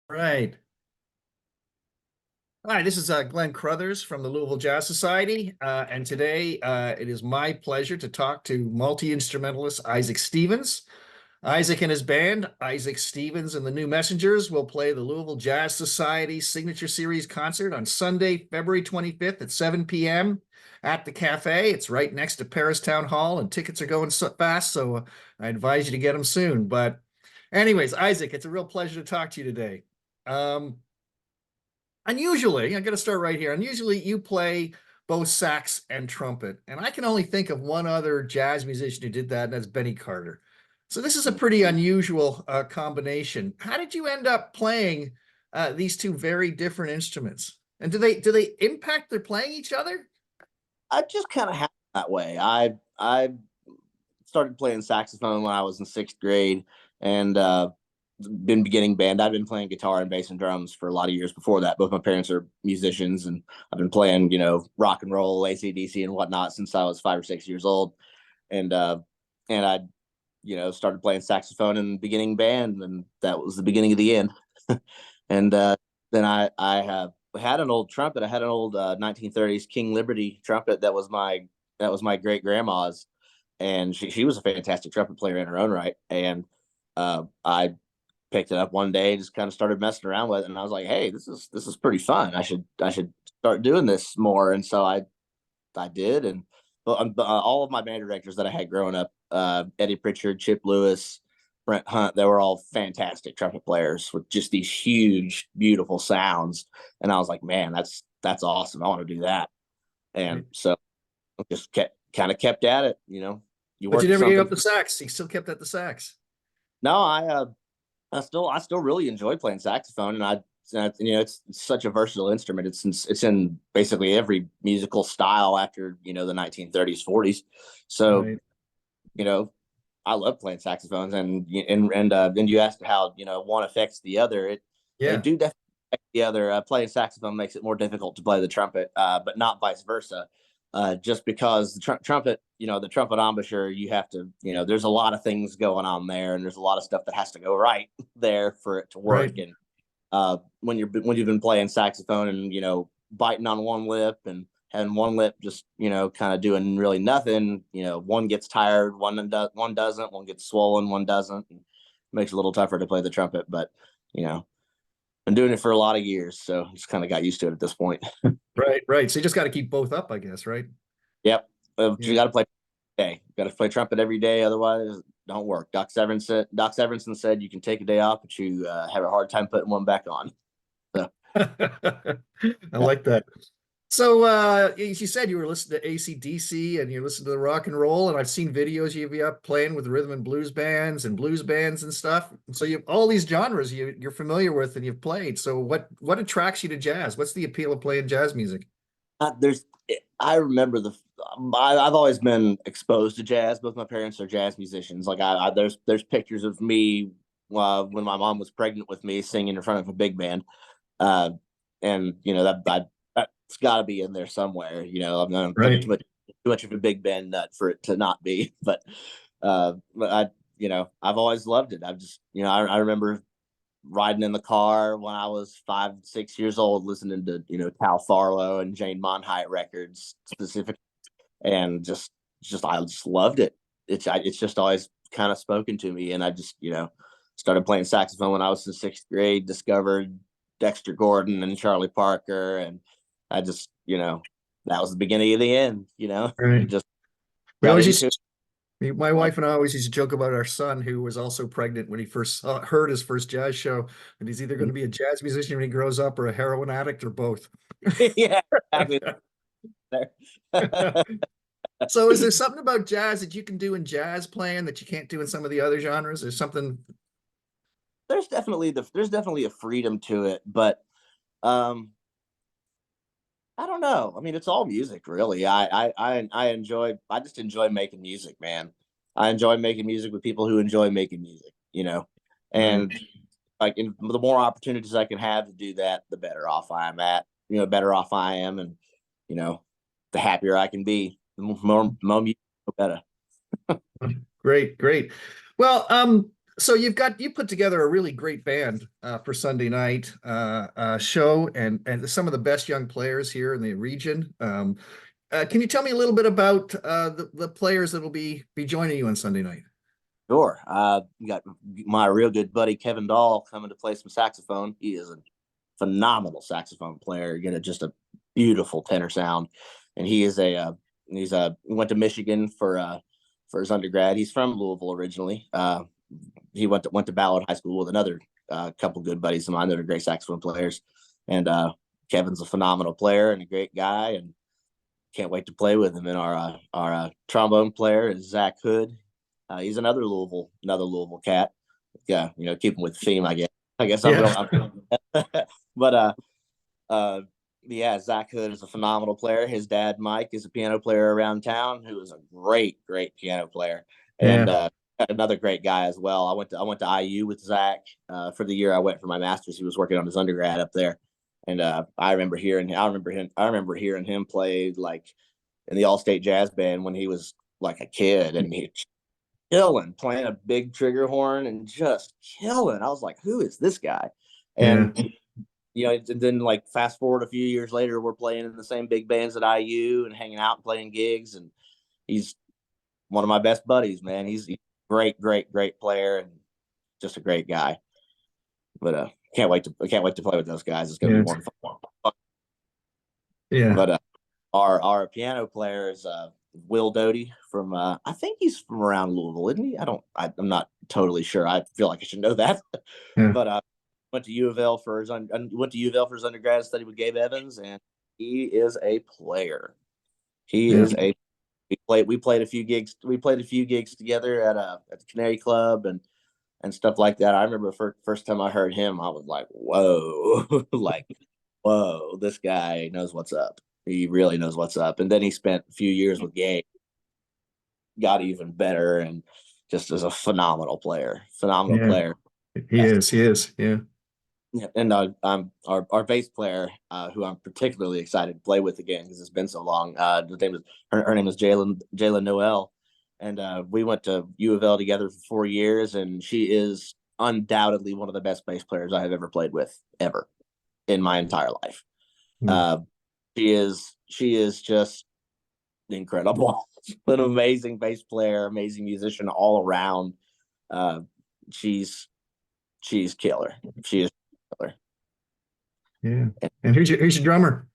Right. Hi, this is Glenn Crothers from the Louisville Jazz Society, and today it is my pleasure to talk to multi-instrumentalist Isaac Stevens. Isaac and his band, Isaac Stevens and the New Messengers, will play the Louisville Jazz Society Signature Series concert on Sunday, February 25th at 7 p.m. at the Cafe. It's right next to Paris Town Hall, and tickets are going so fast, so I advise you to get them soon. But anyways, Isaac, it's a real pleasure to talk to you today. Um, Unusually, I got to start right here. Unusually, you play both sax and trumpet, and I can only think of one other jazz musician who did that, and that's Benny Carter. So this is a pretty unusual combination. How did you end up playing these two very different instruments? And do they impact their playing each other? I just kind of happened that way. I started playing saxophone when I was in sixth grade, and been beginning band. I've been playing guitar and bass and drums for a lot of years before that. Both my parents are musicians, and I've been playing, rock and roll, AC/DC, and whatnot since I was 5 or 6 years old. And I, started playing saxophone in the beginning band, and that was the beginning of the end. And then I have had an old trumpet. I had an old 1930s King Liberty trumpet that was my great grandma's, and she was a fantastic trumpet player in her own right. And I picked it up one day and just kind of started messing around with it, and I was like, hey, this is pretty fun. I should start doing this more. And so I did. And all of my band directors that I had growing up, Eddie Pritchard, Chip Lewis, Brent Hunt, they were all fantastic trumpet players with just these huge, beautiful sounds. And I was like, man, that's awesome. I want to do that. And so I just kept at it. You But you work at never gave up something. the sax. You still kept at the sax. No, I still really enjoy playing saxophone, and it's such a versatile instrument. It's in basically every musical style after the 1930s, 40s. So Right. you know I love playing saxophones. And then you asked how one affects the other. They Yeah. do definitely affect the other. Playing saxophone makes it more difficult to play the trumpet, but not vice versa. Just because the trumpet, the trumpet embouchure, you have to, there's a lot of things going on there, and there's a lot of stuff that has to go right there for it to Right. work. And when you've been playing saxophone and biting on one lip and having one lip just kind of doing really nothing, one gets tired, one doesn't, one gets swollen, one doesn't. And it makes it a little tougher to play the trumpet, but you know, been doing it for a lot of years, so just kind of got used to it at this point. Right. Right. So you just got to keep both up, I guess, right? Yep. You Yeah. got to play day. You got to play trumpet every day, otherwise it don't work. Doc Severinsen said you can take a day off, but you have a hard time putting one back on. So, I yeah. like that. So you said you were listening to AC/DC and you listen to the rock and roll, and I've seen videos of you up playing with rhythm and blues bands and stuff. So you have all these genres you're familiar with and you've played. So what attracts you to jazz? What's the appeal of playing jazz music? There's I remember I've always been exposed to jazz. Both my parents are jazz musicians. Like there's pictures of me when my mom was pregnant with me singing in front of a big band. uh, and that's got to be in there somewhere. I'm Right. too much of a big band nut for it to not be. But I've always loved it. I've just I remember riding in the car when I was 5, 6 years old, listening to Tal Farlow and Jane Monheit records specifically, and I just loved it. It's just always kind of spoken to me, and I just started playing saxophone when I was in sixth grade. Discovered Dexter Gordon and Charlie Parker, and I just that was the beginning of the end. Right. Just We got always into used My it. wife and I always used to joke about our son who was also pregnant when he first heard his first jazz show, and he's either going to be a jazz musician when he grows up or a heroin addict or both. Yeah, exactly. There. So is there something about jazz that you can do in jazz playing that you can't do in some of the other genres? There's something. There's definitely a freedom to it, but um I don't know. I mean, it's all music, really. I just enjoy making music, man. I enjoy making music with people who enjoy making music. Right. And the more opportunities I can have to do that, the better off I am better off I am, and you know, the happier I can be. The more music, the better. Great, great. Well, So you put together a really great band for Sunday night show, and some of the best young players here in the region. Can you tell me a little bit about the players that will be joining you on Sunday night? Sure. You got my real good buddy Kevin Dahl coming to play some saxophone. He is a phenomenal saxophone player. You get just a beautiful tenor sound, and he went to Michigan for his undergrad. He's from Louisville originally. He went to Ballard High School with another couple good buddies of mine that are great saxophone players, and Kevin's a phenomenal player and a great guy, and can't wait to play with him. And our trombone player is Zach Hood. He's another Louisville cat. Yeah, keeping with the theme, I guess. I'm Yeah, going. But yeah, Zach Hood is a phenomenal player. His dad, Mike, is a piano player around town who is a great, great piano player, and yeah, another great guy as well. I went to IU with Zach for the year I went for my master's. He was working on his undergrad up there, and I remember hearing him play like in the All State Jazz Band when he was like a kid, and he killing playing a big trigger horn and just killing. I was like, who is this guy? yeah, And then like fast forward a few years later, we're playing in the same big bands at IU and hanging out and playing gigs. And he's one of my best buddies, man. He's a great, great, great player and just a great guy. But can't wait to play with those guys. It's gonna be yeah, wonderful. yeah. But our piano player is Will Doty from I think he's from around Louisville, isn't he? I'm not totally sure. I feel like I should know that. Yeah. But went to U of L for his undergrad, studied with Gabe Evans, and he is a player. He Yeah. is a we played a few gigs together at the Canary Club and stuff like that. I remember first time I heard him, I was like, whoa, like, whoa, this guy knows what's up. He really knows what's up. And then he spent a few years with Gabe, got even better, and just is a phenomenal player. Phenomenal Yeah. player. He Yeah. is. He is. Yeah. Yeah, and our bass player, who I'm particularly excited to play with again because it's been so long. Her name is Jalen Noel, and we went to U of L together for 4 years, and she is undoubtedly one of the best bass players I have ever played with ever in my entire life. Mm. Uh, she is just incredible, an amazing bass player, amazing musician all around. Uh, she's she's killer. She is killer. Yeah. And who's your drummer?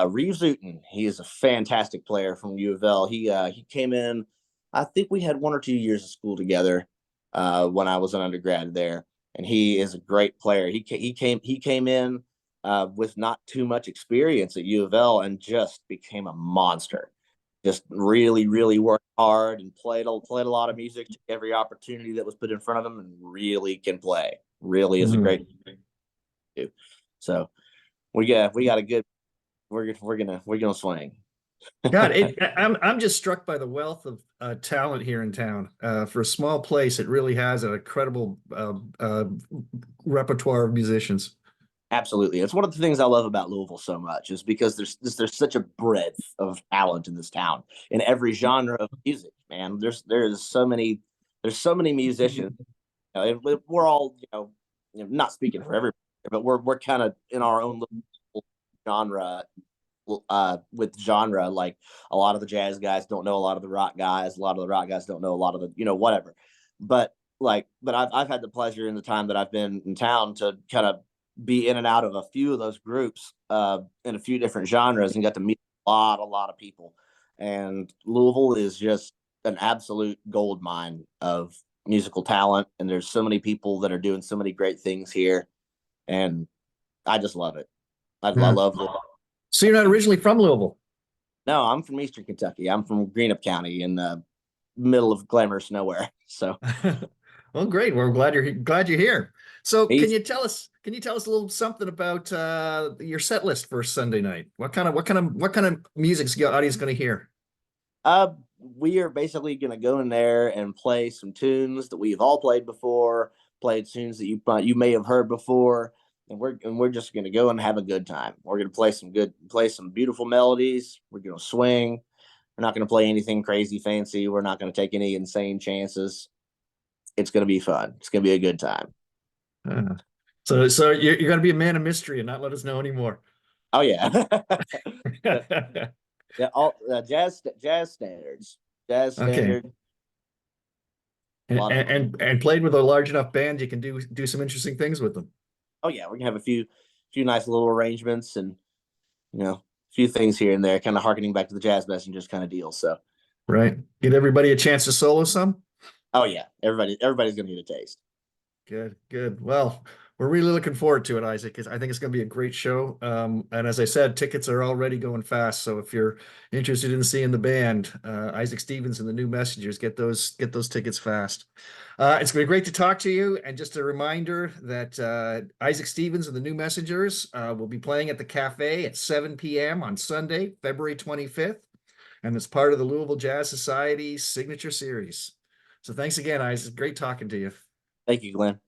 Reeves Uten, he is a fantastic player from U of L. He came in. I think we had 1 or 2 years of school together when I was an undergrad there, and he is a great player. He came in with not too much experience at U of L and just became a monster. Just really, really worked hard and played a lot of music, took every opportunity that was put in front of him, and really can play. Really is a Mm. great. So we got a good we're gonna swing. God, I'm just struck by the wealth of talent here in town. For a small place, it really has an incredible repertoire of musicians. Absolutely, it's one of the things I love about Louisville so much is because there's such a breadth of talent in this town in every genre of music. Man, there's so many musicians. We're all not speaking for everybody, but we're kind of in our own little genre with genre. Like a lot of the jazz guys don't know a lot of the rock guys. A lot of the rock guys don't know a lot of the whatever. But I've had the pleasure in the time that I've been in town to kind of be in and out of a few of those groups in a few different genres and got to meet a lot of people. And Louisville is just an absolute gold mine of musical talent. And there's so many people that are doing so many great things here. And I just love it. I Yeah. love Louisville. So you're not originally from Louisville? No, I'm from Eastern Kentucky. I'm from Greenup County in the middle of glamorous nowhere. So Well, great. We're glad you're here. So he's can you tell us a little something about your set list for Sunday night? What kind of music's the audience going to hear? we are basically gonna go in there and play some tunes that we've all played before, played tunes that you may have heard before, and we're just gonna go and have a good time. We're gonna play some beautiful melodies. We're gonna swing. We're not gonna play anything crazy fancy. We're not gonna take any insane chances. it's going to be fun. It's going to be a good time. Uh, so you're going to be a man of mystery and not let us know anymore. Oh yeah. Yeah, all jazz standards. Jazz Okay. standard. A And, lot of them. and played with a large enough band, you can do some interesting things with them. Oh yeah, we're gonna have a few nice little arrangements and a few things here and there, kind of harkening back to the Jazz Messengers kind of deal. So Right. Get everybody a chance to solo some. oh yeah, everybody's gonna get a taste. Good, good. Well, we're really looking forward to it, Isaac, because I think it's going to be a great show. And as I said, tickets are already going fast. So if you're interested in seeing the band, Isaac Stevens and the New Messengers, get those tickets fast. It's been great to talk to you. And just a reminder that Isaac Stevens and the New Messengers will be playing at the cafe at 7 p.m. on Sunday, February 25th. And it's part of the Louisville Jazz Society's signature series. So thanks again, Isaac. Great talking to you. Thank you, Glenn.